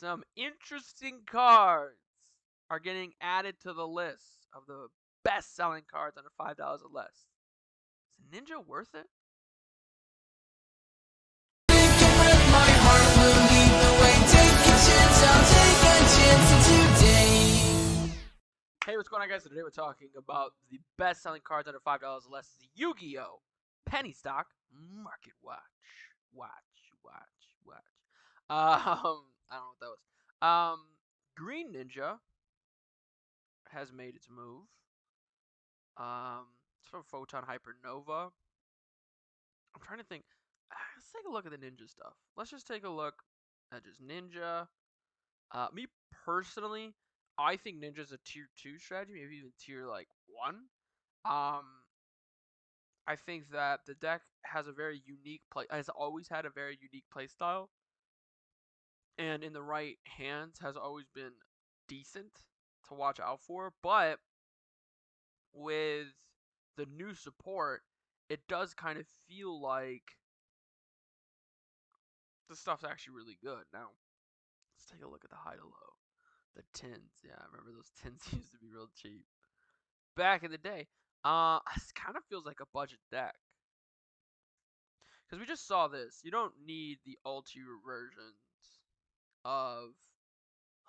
some interesting cards are getting added to the list of the best-selling cards under $5 or less. Is Ninja worth it? Hey, what's going on, guys? So today we're talking about the best-selling cards under $5 or less. The Yu-Gi-Oh! Penny Stock Market Watch. Watch. I don't know what that was. Green Ninja has made its move. It's from Photon Hypernova. I'm trying to think. Let's take a look at the Ninja stuff. Let's just take a look at just Ninja. Me personally, I think Ninja's a tier 2 strategy, maybe even tier like 1. I think that the deck has a very unique has always had a very unique play style, and in the right hands has always been decent to watch out for. But with the new support, it does kind of feel like the stuff's actually really good. Now, let's take a look at the high to low. The tins, yeah, I remember those tins used to be real cheap back in the day. This kind of feels like a budget deck. Because we just saw this. You don't need the ulterior versions of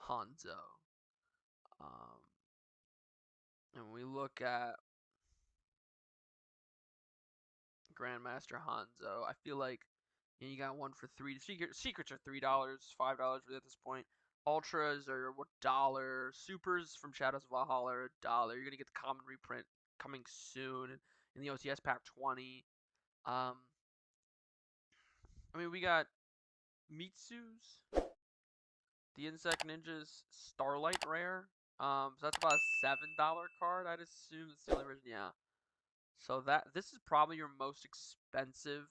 Hanzo. And when we look at Grandmaster Hanzo, I feel like you got one for $3. Secrets are $3, $5 at this point. Ultras are $1. Supers from Shadows of Valhalla are $1. You're gonna get the common reprint coming soon in the OTS pack 20. I mean, we got Mitsu's, the Insect Ninja's Starlight Rare. So that's about a $7 card, I'd assume. That's the only version, yeah. So this is probably your most expensive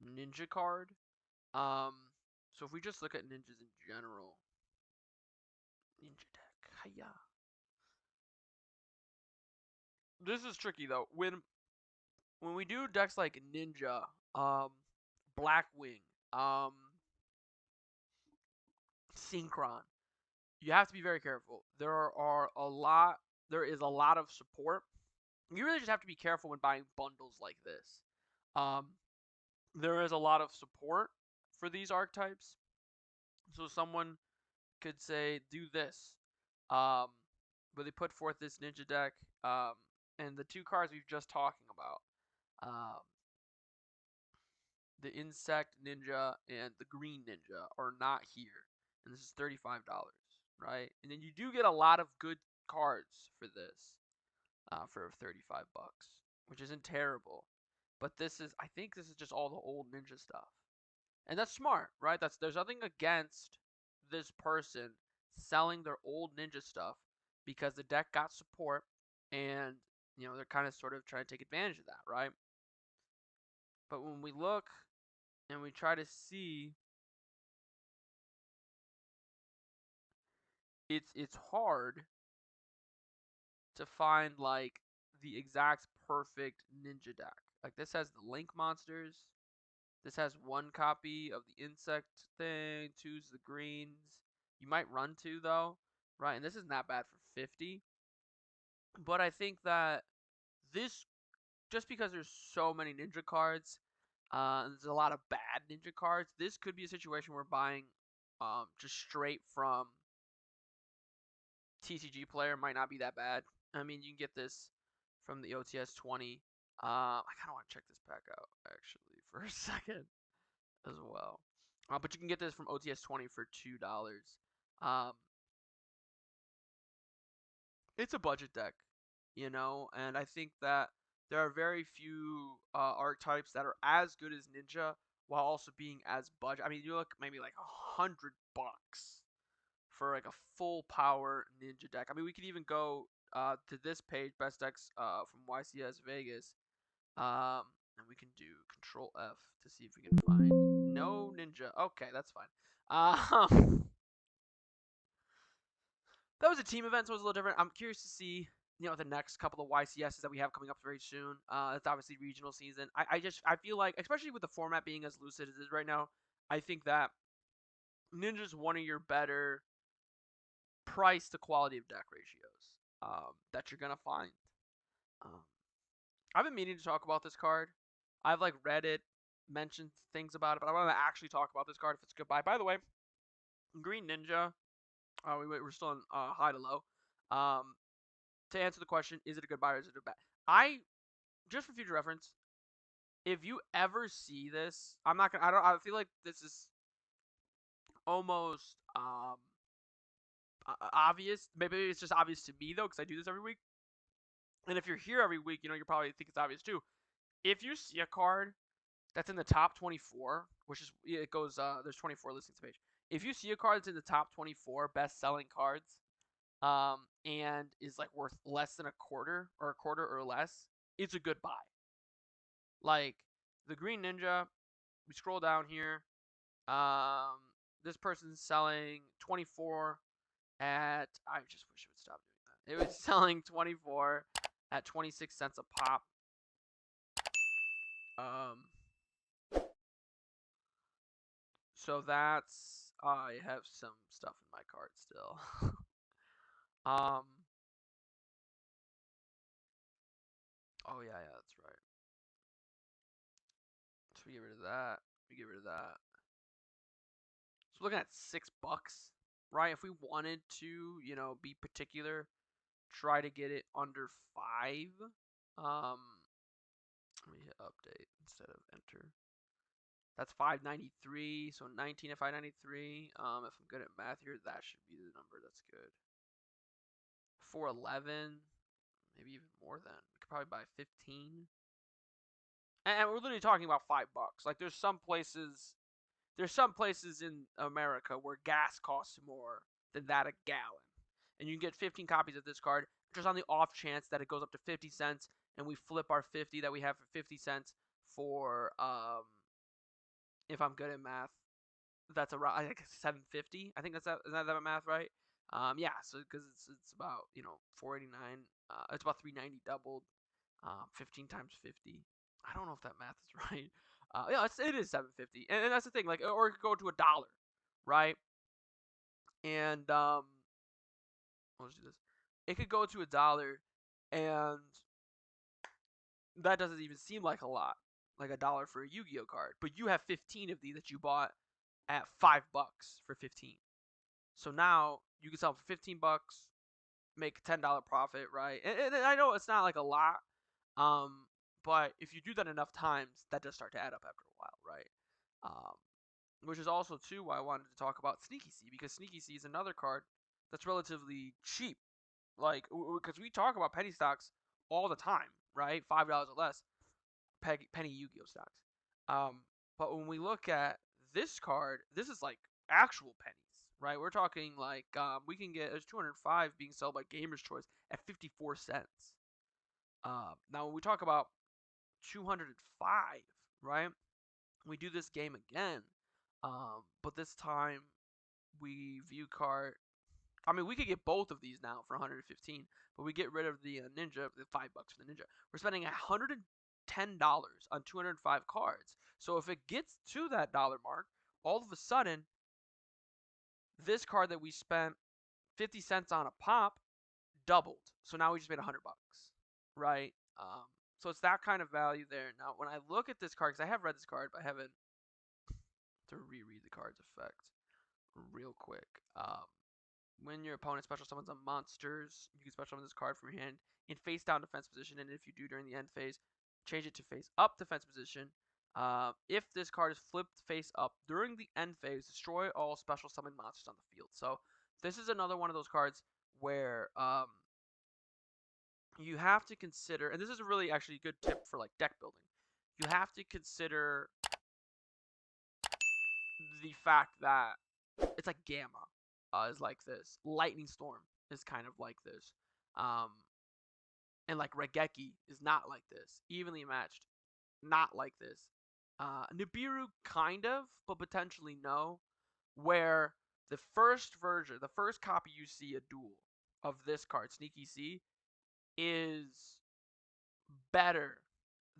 Ninja card. So if we just look at ninjas in general, Ninja deck, hiya. This is tricky though. When we do decks like Ninja, Blackwing, Synchron, you have to be very careful. There is a lot of support. You really just have to be careful when buying bundles like this. There is a lot of support for these archetypes. So someone could say, do this. But they put forth this ninja deck. And the two cards we've just talking about, the Insect Ninja and the Green Ninja, are not here. And this is $35, right? And then you do get a lot of good cards for this, for 35 bucks, which isn't terrible. But I think this is just all the old ninja stuff. And that's smart, right? There's nothing against this person selling their old ninja stuff because the deck got support, and they're kind of sort of trying to take advantage of that, right? But when we look and we try to see, it's hard to find like the exact perfect ninja deck. Like this has the Link monsters. This has one copy of the insect thing, two's the greens. You might run two though, right? And this isn't that bad for 50. But I think that this, just because there's so many ninja cards, there's a lot of bad ninja cards, this could be a situation where buying just straight from TCG Player might not be that bad. I mean, you can get this from the OTS 20. I kind of want to check this pack out, actually, for a second as well. But you can get this from OTS 20 for $2. It's a budget deck, and I think that there are very few archetypes that are as good as Ninja while also being as budget. I mean, you look maybe like $100 for like a full power Ninja deck. I mean, we could even go to this page, best decks from YCS Vegas, and we can do Control F to see if we can find no Ninja. Okay, that's fine. That was a team event, so it was a little different. I'm curious to see, the next couple of YCSs that we have coming up very soon. It's obviously regional season. I feel like, especially with the format being as loose as it is right now, I think that Ninja's one of your better price to quality of deck ratios that you're gonna find. Um, I've been meaning to talk about this card. I've like read it, mentioned things about it, but I want to actually talk about this card if it's good buy. By the way, Green Ninja. We're still in high to low. To answer the question, is it a good buy or is it a bad? I just for future reference, if you ever see this, I'm not gonna. I don't. I feel like this is almost obvious. Maybe it's just obvious to me though, because I do this every week. And if you're here every week, you probably think it's obvious too. If you see a card that's in the top 24, which is it goes there's 24 listings page. If you see a card that's in the top 24 best selling cards, and is like worth less than a quarter or less, it's a good buy. Like the Green Ninja, we scroll down here. Um, this person's selling 24 at. I just wish it would stop doing that. It was selling 24 at 26 cents a pop. So that's I have some stuff in my cart still. um. Oh yeah, that's right. So we get rid of that. We get rid of that. So we're looking at $6, right? If we wanted to, be particular, try to get it under 5. Let me hit update instead of enter. That's 593. So 19 at 593. If I'm good at math here, that should be the number. That's good. 411, maybe even more than. We could probably buy 15. And we're literally talking about $5. Like there's some places in America where gas costs more than that a gallon. And you can get 15 copies of this card just on the off chance that it goes up to 50 cents and we flip our 50 that we have for 50 cents for if I'm good at math, that's around I think 750. I think is that math right? Yeah, so because it's about 489. It's about 390 doubled. 15 times 50. I don't know if that math is right. Yeah, it is 750, and that's the thing. Like, or it could go to $1, right? And let's do this. It could go to $1, and that doesn't even seem like a lot, like $1 for a Yu-Gi-Oh card. But you have 15 of these that you bought at $5 for 15. So now you can sell them for $15, make a $10 profit, right? And I know it's not like a lot, but if you do that enough times, that does start to add up after a while, right? Which is also too why I wanted to talk about Sneaky C, because Sneaky C is another card that's relatively cheap. Like, because we talk about penny stocks all the time, right? $5 or less, penny Yu-Gi-Oh stocks. But when we look at this card, this is like actual pennies, right? We're talking like we can get there's 205 being sold by Gamer's Choice at 54 cents. Now when we talk about 205, right? We do this game again, but this time we view card. I mean, we could get both of these now for 115, but we get rid of the ninja, the $5 for the ninja. We're spending $110 on 205 cards. So if it gets to that dollar mark, all of a sudden, this card that we spent 50 cents on a pop doubled. So now we just made $100, right? So it's that kind of value there. Now, when I look at this card, because I have read this card, but I haven't to reread the card's effect real quick. When your opponent special summons on monsters, you can special summon this card from your hand in face down defense position, and if you do during the end phase, change it to face up defense position. If this card is flipped face up during the end phase, destroy all special summon monsters on the field. So this is another one of those cards where you have to consider, and this is a really actually good tip for like deck building. You have to consider the fact that it's like Gamma is like this. Lightning Storm is kind of like this. Um, and like Regeki is not like this. Evenly matched, not like this. Nibiru kind of, but potentially no. Where the first version, the first copy you see a duel of this card, Sneaky C, is better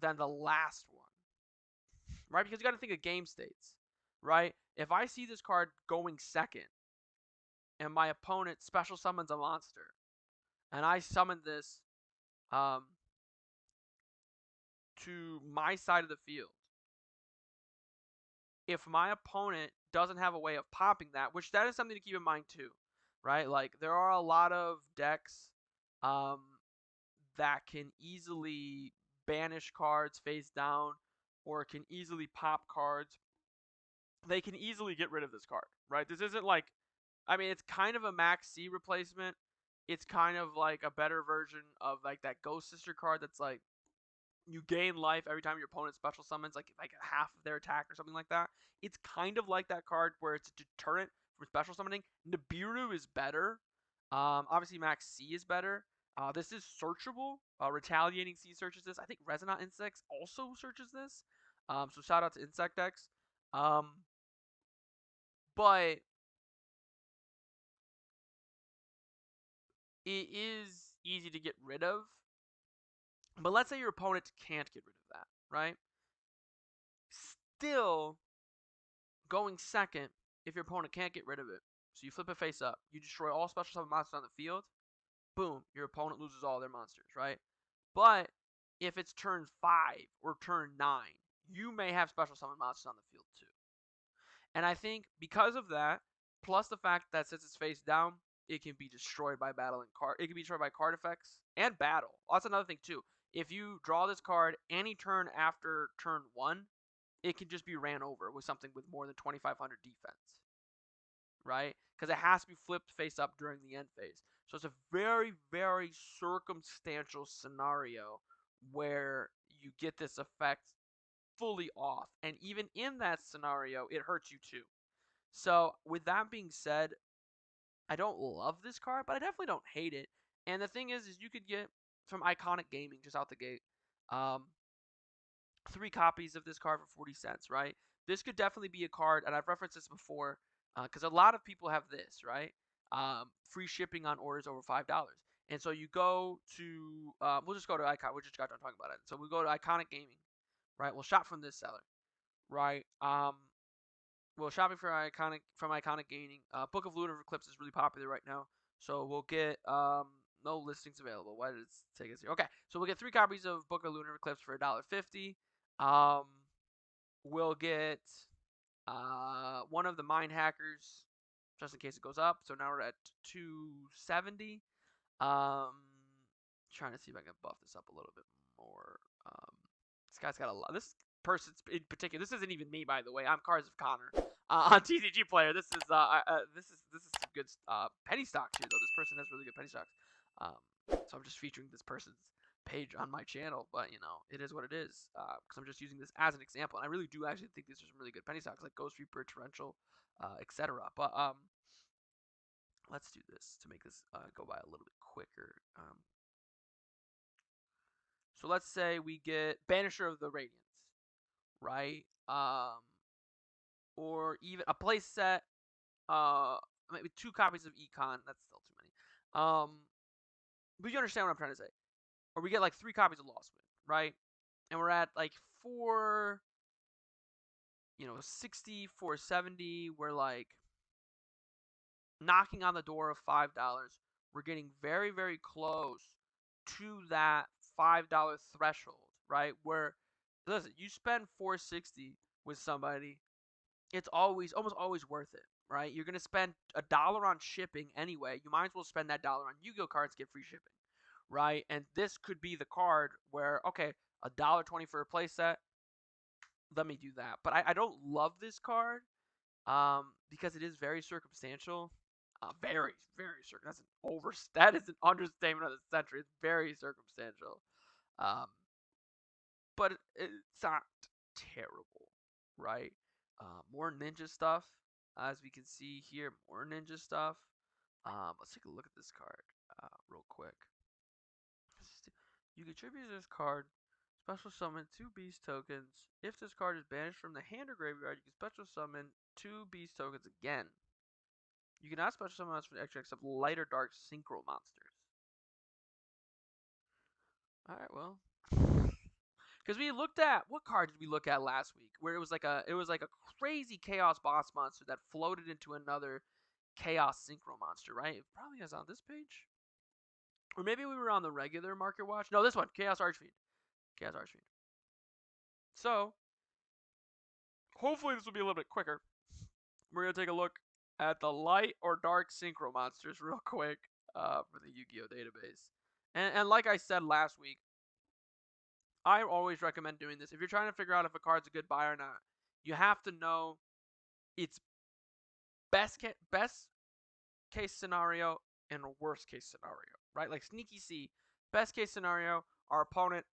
than the last one, right? Because you got to think of game states, right? If I see this card going second and my opponent special summons a monster, and I summon this um, to my side of the field, if my opponent doesn't have a way of popping that, which that is something to keep in mind too, right? Like there are a lot of decks um, that can easily banish cards face down or can easily pop cards. They can easily get rid of this card, right? This isn't like, I mean, it's kind of a Max C replacement. It's kind of like a better version of like that Ghost Sister card that's like you gain life every time your opponent special summons like half of their attack or something like that. It's kind of like that card where it's a deterrent for special summoning. Nibiru is better. Obviously Max C is better. This is searchable. Retaliating C searches this. I think Resonant Insects also searches this. So shout out to Insect X. But it is easy to get rid of. But let's say your opponent can't get rid of that, right? Still, going second, if your opponent can't get rid of it, so you flip it face up, you destroy all special summon monsters on the field, boom, your opponent loses all their monsters, right? But if it's turn 5 or turn 9, you may have special summon monsters on the field too. And I think because of that, plus the fact that since it's face down, it can be destroyed by battling card. It can be destroyed by card effects and battle. That's another thing too. If you draw this card any turn after turn 1, it can just be ran over with something with more than 2,500 defense, right? Because it has to be flipped face up during the end phase. So it's a very, very circumstantial scenario where you get this effect fully off. And even in that scenario, it hurts you too. So with that being said, I don't love this card, but I definitely don't hate it. And the thing is you could get from Iconic Gaming just out the gate. Um, 3 copies of this card for 40 cents, right? This could definitely be a card, and I've referenced this before, because a lot of people have this, right? Free shipping on orders over $5. And so you go to, we'll just go to Icon. We just got done talking about it. So we go to Iconic Gaming, right? We'll shop from this seller, right? Well, shopping for Iconic Gaming. Book of Lunar Eclipse is really popular right now, so we'll get no listings available. Why did it take us here? Okay, so we'll get 3 copies of Book of Lunar Eclipse for $1.50. Um, we'll get one of the Mind Hackers just in case it goes up. So now we're at 270. Trying to see if I can buff this up a little bit more. This guy's got a lot. This person in particular. This isn't even me, by the way. I'm Cars of Connor on TCG Player. This is some good penny stocks here though. This person has really good penny stocks. So I'm just featuring this person's page on my channel, but you know it is what it is. Because I'm just using this as an example, and I really do actually think these are some really good penny stocks like Ghost Reaper, Torrential, etc. But let's do this to make this go by a little bit quicker. So let's say we get Banisher of the Radiance, right? Or even a play set, maybe 2 copies of Econ. That's still too many. But you understand what I'm trying to say. Or we get like 3 copies of Lost Wind, right? And we're at like 60, 470. We're like knocking on the door of $5. We're getting very, very close to that $5 threshold, right? Where listen, you spend 460 with somebody, it's almost always worth it, right? You're gonna spend $1 on shipping anyway. You might as well spend that dollar on Yu-Gi-Oh cards, get free shipping, right? And this could be the card where okay, $1.20 for a playset. Let me do that. But I don't love this card because it is very circumstantial. Very, very that is an understatement of the century. It's very circumstantial. Um, but it's not terrible, right? More ninja stuff, as we can see here. More ninja stuff. Let's take a look at this card real quick. You can tribute this card, special summon 2 beast tokens. If this card is banished from the hand or graveyard, you can special summon 2 beast tokens again. You cannot special summon monsters from the extra except light or dark synchro monsters. Alright, well. Because we looked at what card did we look at last week? Where it was like a crazy chaos boss monster that floated into another chaos synchro monster, right? It probably is on this page, or maybe we were on the regular market watch. No, this one, Chaos Archfiend. Chaos Archfiend. So hopefully this will be a little bit quicker. We're gonna take a look at the light or dark synchro monsters real quick for the Yu-Gi-Oh database. And like I said last week, I always recommend doing this. If you're trying to figure out if a card's a good buy or not, you have to know its best case scenario and worst case scenario, right? Like Sneaky C, best case scenario, our opponent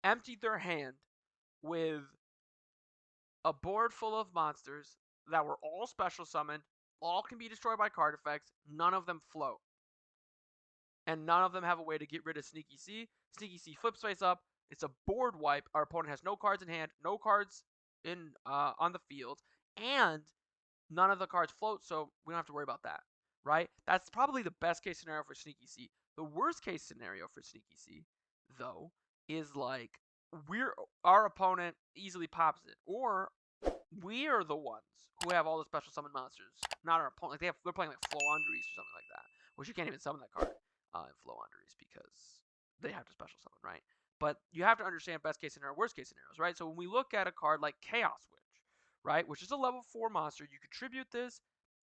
emptied their hand with a board full of monsters that were all special summoned, all can be destroyed by card effects, none of them float. And none of them have a way to get rid of Sneaky C. Sneaky C flips face up. It's a board wipe. Our opponent has no cards in hand, no cards in on the field, and none of the cards float, so we don't have to worry about that, right? That's probably the best case scenario for Sneaky C. The worst case scenario for Sneaky C, though, is like our opponent easily pops it, or we are the ones who have all the special summon monsters, not our opponent. Like they're playing like Floandries or something like that, which you can't even summon that card in Floandries because they have to special summon, right? But you have to understand best case scenario, worst case scenarios, right? So when we look at a card like Chaos Witch, right, which is a level 4 monster, you contribute this,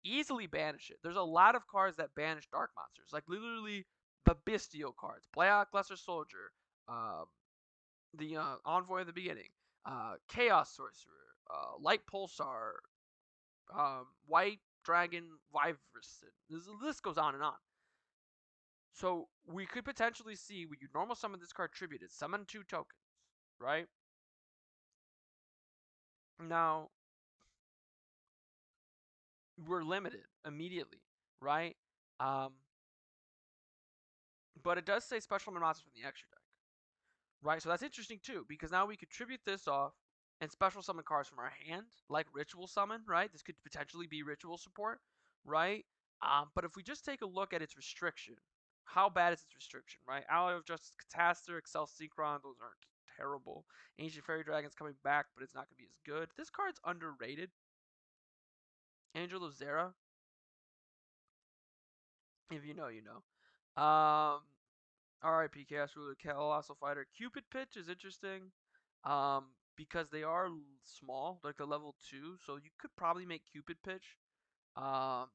easily banish it. There's a lot of cards that banish dark monsters, like literally the Bestial cards, Black Lesser Soldier, um, the Envoy of the Beginning, Chaos Sorcerer, Light Pulsar, White Dragon Vivrison. The list goes on and on. So we could potentially see when you normal summon this card tributed, summon 2 tokens, right? Now we're limited immediately, right? Um, but it does say special monsters from the extra deck, right? So that's interesting too, because now we could tribute this off and special summon cards from our hand, like Ritual Summon, right? This could potentially be Ritual support, right? But if we just take a look at its restriction, how bad is its restriction, right? Ally of Justice, Catastor, Excel Synchron, those aren't terrible. Ancient Fairy Dragon's coming back, but it's not going to be as good. This card's underrated. Angel of Zera, if you know, you know. R.I.P. Chaos Ruler, Colossal Fighter. Cupid Pitch is interesting because they are small, like they're level 2, so you could probably make Cupid Pitch. Um,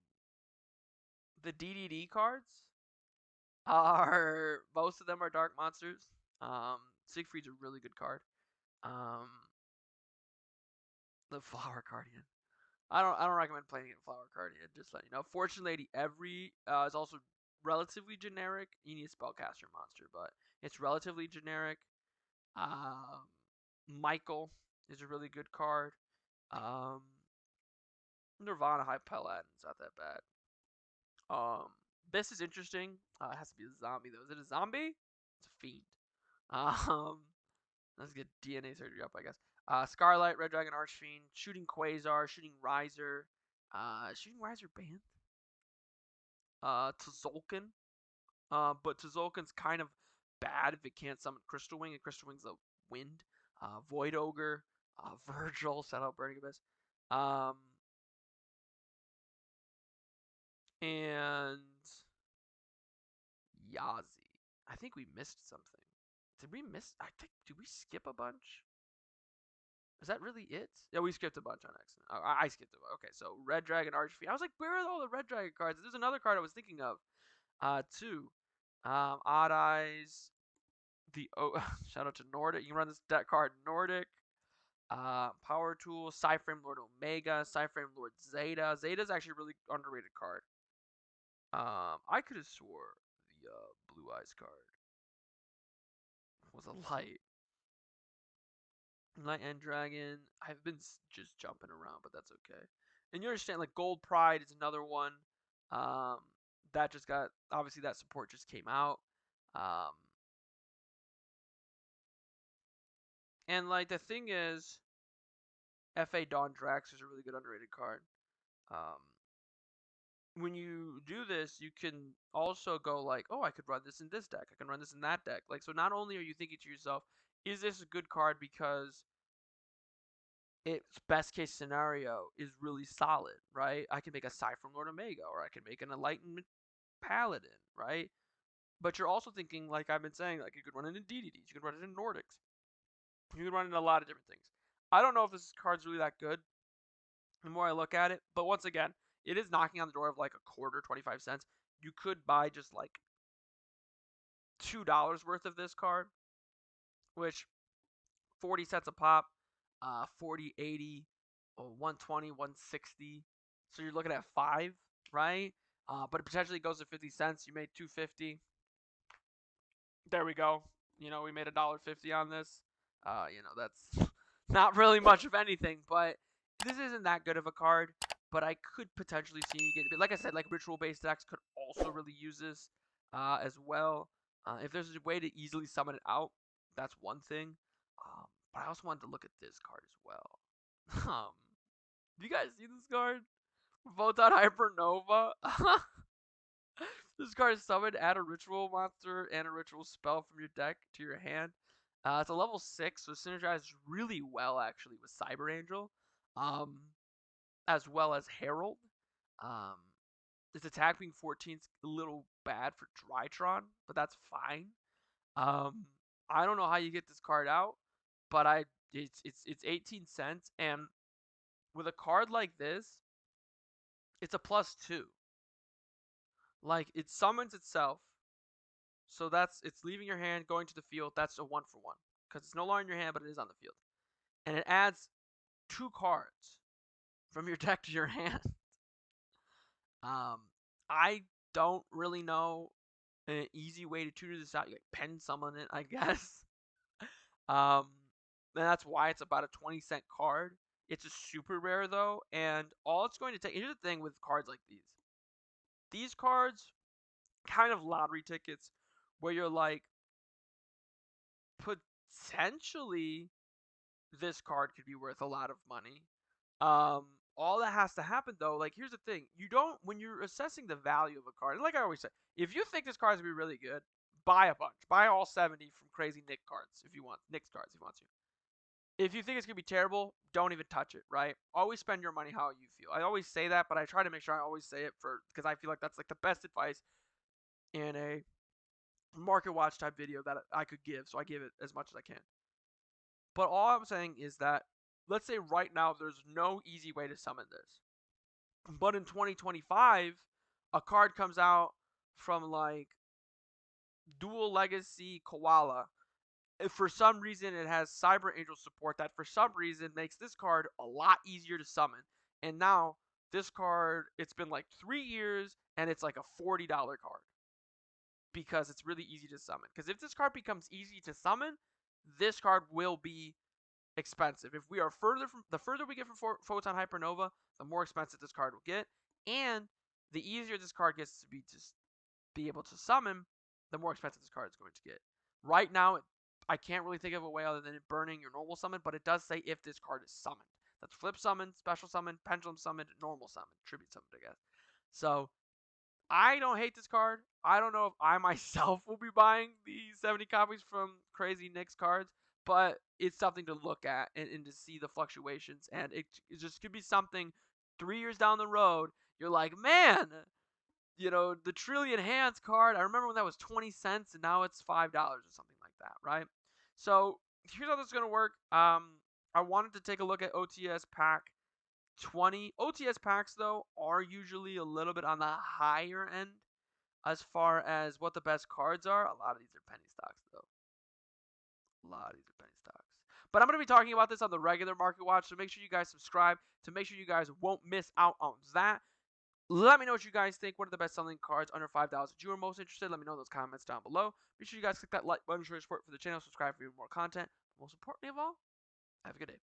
the DDD cards are, most of them are Dark Monsters. Siegfried's a really good card. Um, the Flower Guardian. I don't recommend playing it Flower Guardian, just let you know. Fortune Lady Every is also relatively generic. You need a spellcaster monster, but it's relatively generic. Um, Michael is a really good card. Um, Nirvana High Paladin's not that bad. This is interesting. It has to be a zombie though. Is it a zombie? It's a fiend. Um, let's get DNA surgery up, I guess. Scarlight, Red Dragon Archfiend, Shooting Quasar, Shooting Riser, Shooting Riser banned. Tzolk'in, but Tzolk'in's kind of bad if it can't summon Crystal Wing, and Crystal Wing's a wind. Void Ogre, Virgil, set out Burning Abyss. And Yazi. I think we missed something. Did we miss? I think, did we skip a bunch? Is that really it? Yeah, we skipped a bunch on accident. Oh, I skipped a bunch. Okay, so Red Dragon Archfiend. I was like, where are all the Red Dragon cards? There's another card I was thinking of. Two. Odd Eyes. Shout out to Nordic. You can run that card Nordic. Power Tool, Cyframe Lord Omega, Cyframe Lord Zeta. Zeta's actually a really underrated card. I could have swore the Blue Eyes card was a light. Light and Dragon. I've been just jumping around, but that's okay. And you understand, like Gold Pride is another one. Um, that just got, obviously that support just came out. Um, and like the thing is, FA Dawn Drax is a really good underrated card. Um, when you do this, you can also go like, oh, I could run this in this deck. I can run this in that deck. Like, so not only are you thinking to yourself, is this a good card because its best case scenario is really solid, right? I can make a Cypher Lord Omega, or I can make an Enlightenment Paladin, right? But you're also thinking, like I've been saying, like you could run it in DDDs, you could run it in Nordics, you could run it in a lot of different things. I don't know if this card's really that good the more I look at it, but once again, it is knocking on the door of like a quarter, 25 cents. You could buy just like $2 worth of this card, which 40 cents a pop, 40, 80, 120, 160. So you're looking at five, right? But it potentially goes to 50 cents. You made 250. There we go. We made $1.50 on this. That's not really much of anything, but this isn't that good of a card. But I could potentially see you get, like I said, like ritual-based decks could also really use this as well. If there's a way to easily summon it out, that's one thing. But I also wanted to look at this card as well. Do you guys see this card? Photon Hypernova. This card is summoned, add a ritual monster and a ritual spell from your deck to your hand. It's a level 6, so it synergizes really well actually with Cyber Angel, um, as well as Herald. Um, its attack being 14 is a little bad for Drytron, but that's fine. Um, I don't know how you get this card out, but it's 18 cents, and with a card like this, it's a +2. Like it summons itself, so it's leaving your hand, going to the field. That's a 1-for-1 because it's no longer in your hand, but it is on the field, and it adds 2 cards from your deck to your hand. I don't really know an easy way to tutor this out. You like pen summon it, I guess. Um, and that's why it's about a 20-cent card. It's a super rare though, and all it's going to take. Here's the thing with cards like these. These cards, kind of lottery tickets, where you're like, potentially this card could be worth a lot of money. All that has to happen though, like here's the thing, you don't when you're assessing the value of a card, like I always say, if you think this card's gonna be really good, buy a bunch. Buy all 70 from Crazy Nick cards if you want. Nick's cards if you want to. If you think it's gonna be terrible, don't even touch it, right? Always spend your money how you feel. I always say that, but I try to make sure I always say it because I feel like that's like the best advice in a market watch type video that I could give, so I give it as much as I can. But all I'm saying is that, let's say right now there's no easy way to summon this. But in 2025, a card comes out from like Dual Legacy Koala. If for some reason it has Cyber Angel support that for some reason makes this card a lot easier to summon. And now this card, it's been like 3 years and it's like a $40 card because it's really easy to summon. Because if this card becomes easy to summon, this card will be expensive. If we are the further we get from Photon Hypernova, the more expensive this card will get, and the easier this card gets to be able to summon, the more expensive this card is going to get. Right now, I can't really think of a way other than it burning your normal summon, but it does say if this card is summoned. That's flip summon, special summon, pendulum summon, normal summon, tribute summon, I guess. So I don't hate this card. I don't know if I myself will be buying the 70 copies from Crazy Nick's cards, but it's something to look at and to see the fluctuations. And it just could be something 3 years down the road, you're like, man, the Trillion Hands card, I remember when that was 20 cents and now it's $5 or something like that, right? So here's how this is going to work. I wanted to take a look at OTS pack 20. OTS packs, though, are usually a little bit on the higher end as far as what the best cards are. A lot of these are penny stocks, though. A lot of these are penny stocks. But I'm going to be talking about this on the regular Market Watch, so make sure you guys subscribe to make sure you guys won't miss out on that. Let me know what you guys think. What are the best selling cards under $5 that you are most interested? Let me know in those comments down below. Be sure you guys click that like button, show your support for the channel, subscribe for even more content. Most importantly of all, have a good day.